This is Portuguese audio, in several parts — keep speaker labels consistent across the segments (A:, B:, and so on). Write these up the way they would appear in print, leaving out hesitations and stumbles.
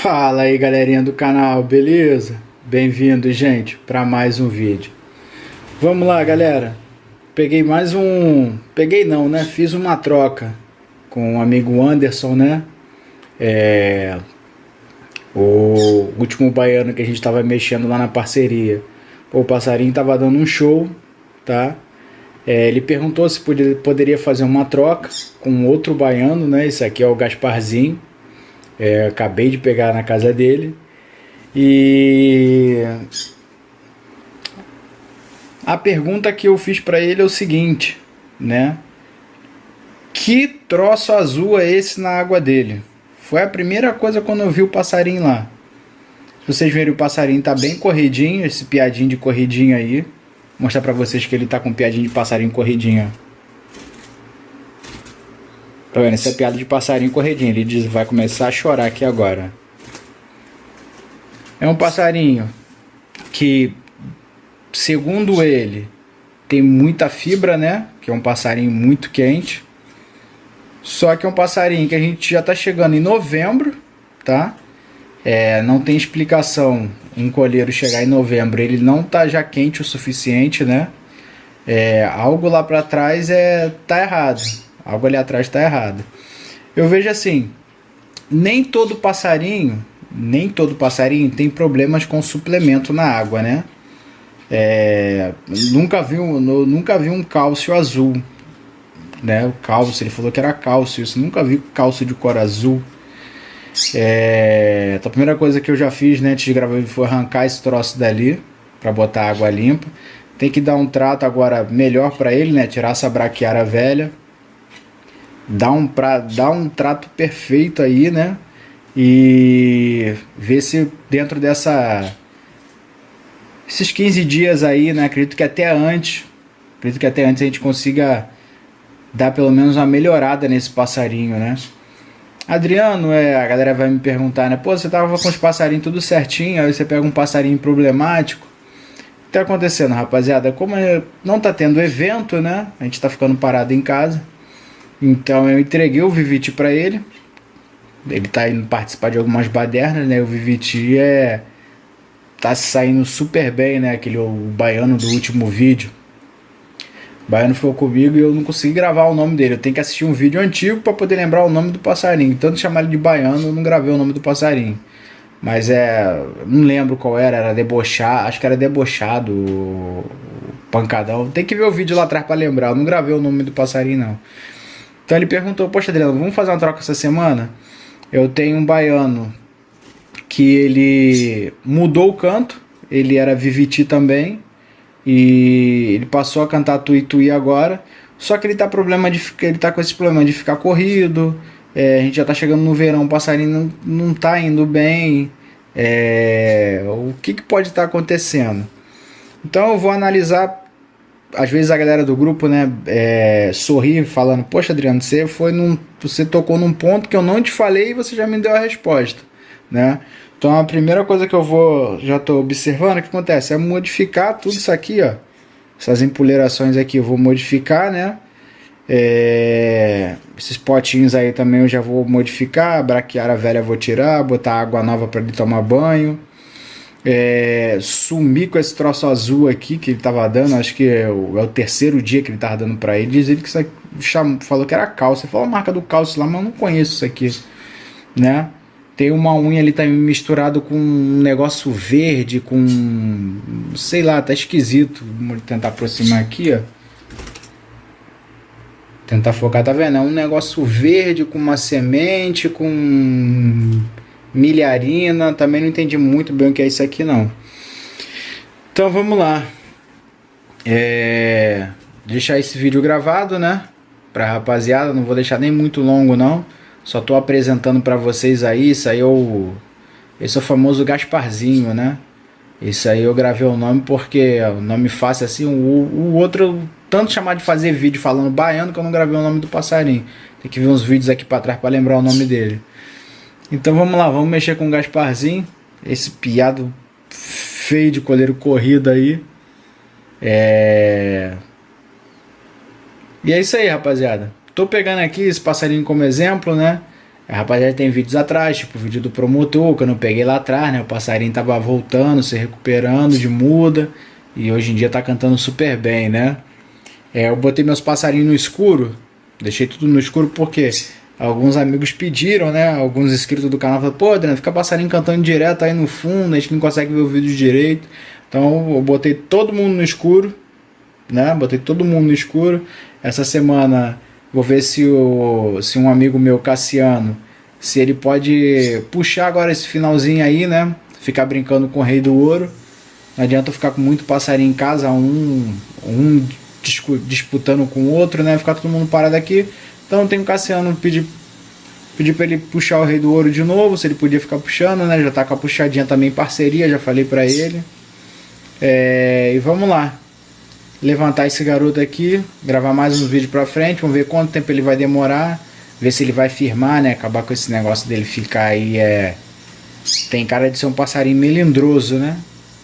A: Fala aí, galerinha do canal, beleza? Bem-vindos, gente, para mais um vídeo. Vamos lá, galera. Peguei mais um... Peguei não, né? Fiz uma troca com o amigo Anderson, né? O último baiano que a gente tava mexendo lá na parceria. Pô, o passarinho tava dando um show, tá? Ele perguntou se poderia fazer uma troca com outro baiano, né? Esse aqui é o Gasparzinho. Acabei de pegar na casa dele. E a pergunta que eu fiz para ele é o seguinte, né? Que troço azul é esse na água dele? Foi a primeira coisa quando eu vi o passarinho lá. Vocês verem, o passarinho tá bem corridinho, esse piadinho de corridinho aí. Vou mostrar para vocês que ele tá com piadinho de passarinho corridinho. Tá vendo? Essa é a piada de passarinho corridinho. Ele diz, vai começar a chorar aqui agora. É um passarinho que, segundo ele, tem muita fibra, né? Que é um passarinho muito quente. Só que é um passarinho que a gente já está chegando em novembro, tá? Não tem explicação um colheiro chegar em novembro, ele não tá já quente o suficiente, né? Algo lá para trás tá errado. Algo ali atrás tá errado. Eu vejo assim, nem todo passarinho tem problemas com suplemento na água, né? Nunca vi um cálcio azul, né? O cálcio, ele falou que era cálcio, isso, nunca vi cálcio de cor azul. A primeira coisa que eu já fiz, né, antes de gravar foi arrancar esse troço dali para botar água limpa. Tem que dar um trato agora melhor para ele, né? Tirar essa braquiária velha, dar um trato perfeito aí, né? E ver se dentro esses 15 dias aí, né? Acredito que até antes a gente consiga dar pelo menos uma melhorada nesse passarinho, né? Adriano, a galera vai me perguntar, né? Pô, você tava com os passarinhos tudo certinho, aí você pega um passarinho problemático. O que tá acontecendo, rapaziada? Como não tá tendo evento, né? A gente tá ficando parado em casa. Então eu entreguei o Viviti pra ele. Ele tá indo participar de algumas badernas, né? O Viviti tá saindo super bem, né? O baiano do último vídeo. O baiano foi comigo e eu não consegui gravar o nome dele. Eu tenho que assistir um vídeo antigo para poder lembrar o nome do passarinho. Tanto chamar ele de baiano, eu não gravei o nome do passarinho. Mas não lembro qual era debochado, acho que era debochado, o pancadão. Tem que ver o vídeo lá atrás para lembrar. Eu não gravei o nome do passarinho, não. Então ele perguntou, poxa Adriano, vamos fazer uma troca essa semana? Eu tenho um baiano que ele mudou o canto, ele era Viviti também, e ele passou a cantar Tui Tui agora, só que ele tá com esse problema de ficar corrido, a gente já tá chegando no verão, o passarinho não tá indo bem, o que pode estar acontecendo? Então eu vou analisar. Às vezes a galera do grupo, né, sorri falando, poxa Adriano, você tocou num ponto que eu não te falei e você já me deu a resposta, né? Então a primeira coisa que já estou observando, o que acontece? É modificar tudo isso aqui, ó. Essas empoleirações aqui eu vou modificar, né? Esses potinhos aí também eu já vou modificar, a braquiária velha eu vou tirar, botar água nova para ele tomar banho. Sumir com esse troço azul aqui que ele tava dando, acho que é o terceiro dia que ele tava dando pra ele. Diz ele que isso aqui, falou que era cálcio. Ele falou a marca do cálcio lá, mas eu não conheço isso aqui, né? Tem uma unha ali também misturado com um negócio verde, com, sei lá, tá esquisito. Vou tentar aproximar aqui, ó. Tentar focar, tá vendo? É um negócio verde com uma semente, com milharina. Também não entendi muito bem o que é isso aqui, não. Então vamos lá. Deixar esse vídeo gravado, né? Pra rapaziada, não vou deixar nem muito longo, não. Só tô apresentando pra vocês aí. Esse é o famoso Gasparzinho, né? Esse aí eu gravei o nome porque o nome fácil assim. O outro, tanto chamar de fazer vídeo falando baiano que eu não gravei o nome do passarinho. Tem que ver uns vídeos aqui pra trás pra lembrar o nome dele. Então vamos lá, vamos mexer com o Gasparzinho. Esse piado feio de coleiro corrido aí. E é isso aí, rapaziada. Tô pegando aqui esse passarinho como exemplo, né? A rapaziada tem vídeos atrás, tipo o vídeo do promotor, que eu não peguei lá atrás, né? O passarinho tava voltando, se recuperando de muda. E hoje em dia tá cantando super bem, né? Eu botei meus passarinhos no escuro. Deixei tudo no escuro porque alguns amigos pediram, né? Alguns inscritos do canal falaram, pô, Adriano, fica passarinho cantando direto aí no fundo, a gente não consegue ver o vídeo direito. Então eu botei todo mundo no escuro, né? Botei todo mundo no escuro. Essa semana vou ver se um amigo meu, Cassiano, se ele pode puxar agora esse finalzinho aí, né? Ficar brincando com o Rei do Ouro. Não adianta eu ficar com muito passarinho em casa, um disputando com o outro, né? Ficar todo mundo parado aqui. Então tem o Cassiano pedir para ele puxar o Rei do Ouro de novo, se ele podia ficar puxando, né? Já tá com a puxadinha também em parceria, já falei para ele. E vamos lá. Levantar esse garoto aqui, gravar mais um vídeo pra frente, vamos ver quanto tempo ele vai demorar, ver se ele vai firmar, né? Acabar com esse negócio dele ficar aí, tem cara de ser um passarinho melindroso, né?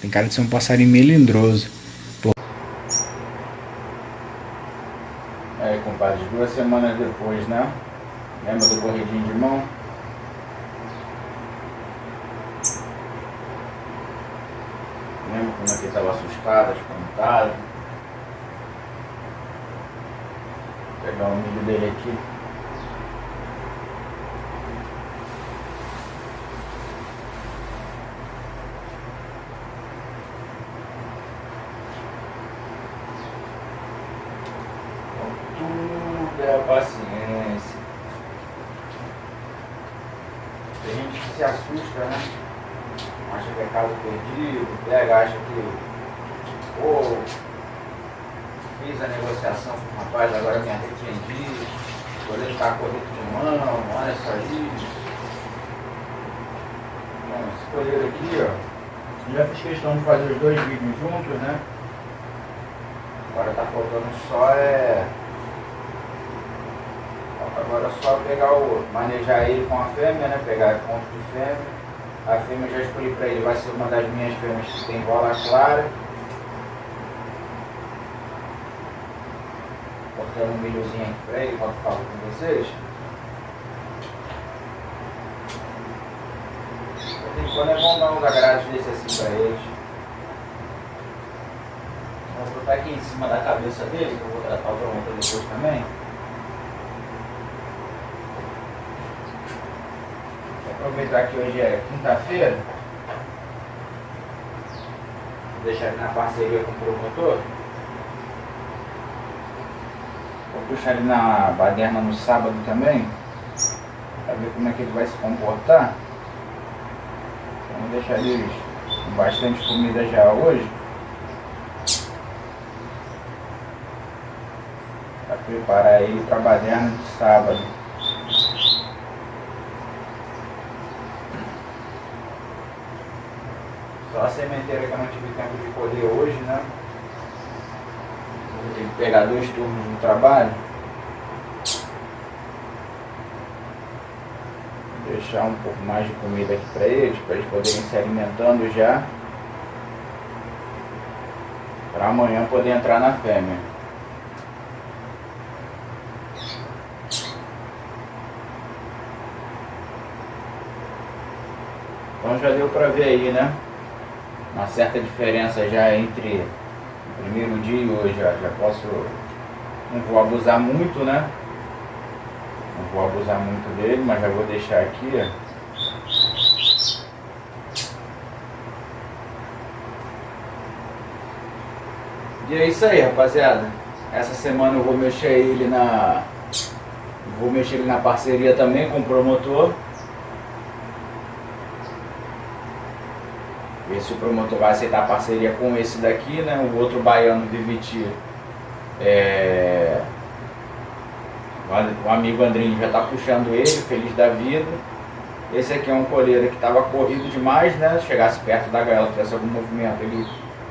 A: Tem cara de ser um passarinho melindroso. Aí, compadre, 2 semanas depois, né? Lembra do corridinho de mão? Lembra como é que ele estava assustado, espantado? Vou pegar o milho dele aqui. Tudo é a paciência. Tem gente que se assusta, né? Acha que é caso perdido, acha que fiz a negociação com o rapaz, agora me arrependi, vou deixar correto de mão, olha só isso. Bom, esse colheiro aqui, ó, já fiz questão de fazer os 2 vídeos juntos, né? Agora tá faltando só agora só pegar manejar ele com a fêmea, né? Pegar ponto de fêmea. A fêmea eu já escolhi pra ele, vai ser uma das minhas fêmeas que tem bola clara. Cortando um milhozinho aqui pra ele, enquanto falo com vocês. Quando é bom dar uns agrados desse assim pra eles. Vou botar aqui em cima da cabeça dele, que eu vou tratar o promotor depois também. Vou aproveitar que hoje é quinta-feira. Vou deixar ele na parceria com o promotor. Vou puxar ele na baderna no sábado também, para ver como é que ele vai se comportar. Então, vou deixar eles com bastante comida já hoje, para preparar ele para a baderna de sábado. Só a sementeira que eu não tive tempo de colher hoje, né? Vou ter que pegar 2 turnos no trabalho. Vou deixar um pouco mais de comida aqui para eles poderem se alimentando já. Para amanhã poder entrar na fêmea. Então já deu para ver aí, né? Uma certa diferença já entre o primeiro dia e hoje. Já posso, não vou abusar muito, né? Não vou abusar muito dele, mas já vou deixar aqui, ó. E é isso aí, rapaziada. Essa semana eu vou mexer ele na parceria também com o promotor. Ver se o promotor vai aceitar a parceria com esse daqui, né? O outro baiano, Viviti, o amigo Andrinho já está puxando ele, feliz da vida. Esse aqui é um colheiro que estava corrido demais, né? Chegasse perto da gaiola, fizesse algum movimento, ele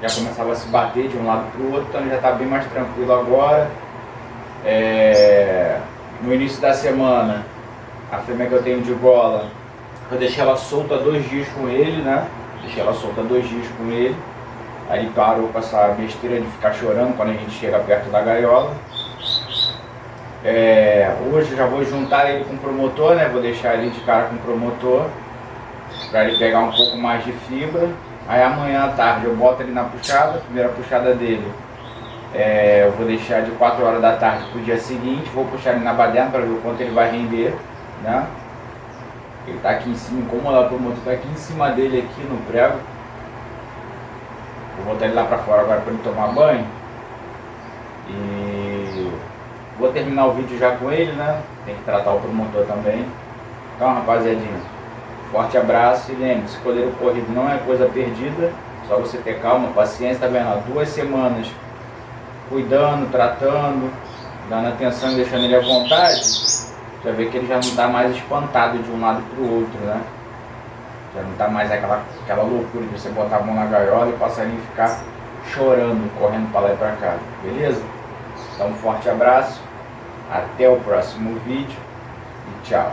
A: já começava a se bater de um lado para o outro, então ele já está bem mais tranquilo agora. No início da semana, a fêmea que eu tenho de gola, eu deixei ela solta 2 dias com ele, né? Deixei ela solta 2 dias com ele. Aí ele parou com essa besteira de ficar chorando quando a gente chega perto da gaiola. Hoje eu já vou juntar ele com o promotor, né? Vou deixar ele de cara com o promotor para ele pegar um pouco mais de fibra. Aí amanhã à tarde eu boto ele na puxada, a primeira puxada dele eu vou deixar de 4 horas da tarde para o dia seguinte, vou puxar ele na baderna para ver o quanto ele vai render, né? Ele tá aqui em cima, incomodado, o promotor tá aqui em cima dele aqui no prego. Vou botar ele lá para fora agora para ele tomar banho. E vou terminar o vídeo já com ele, né? Tem que tratar o promotor também. Então, rapaziadinha, forte abraço e lembre-se, escolher o corrido não é coisa perdida, só você ter calma, paciência, tá vendo? 2 semanas cuidando, tratando, dando atenção e deixando ele à vontade, já vê que ele já não está mais espantado de um lado para o outro, né? Já não está mais aquela loucura de você botar a mão na gaiola e o passarinho ficar chorando, correndo para lá e para cá, beleza? Então um forte abraço, até o próximo vídeo e tchau!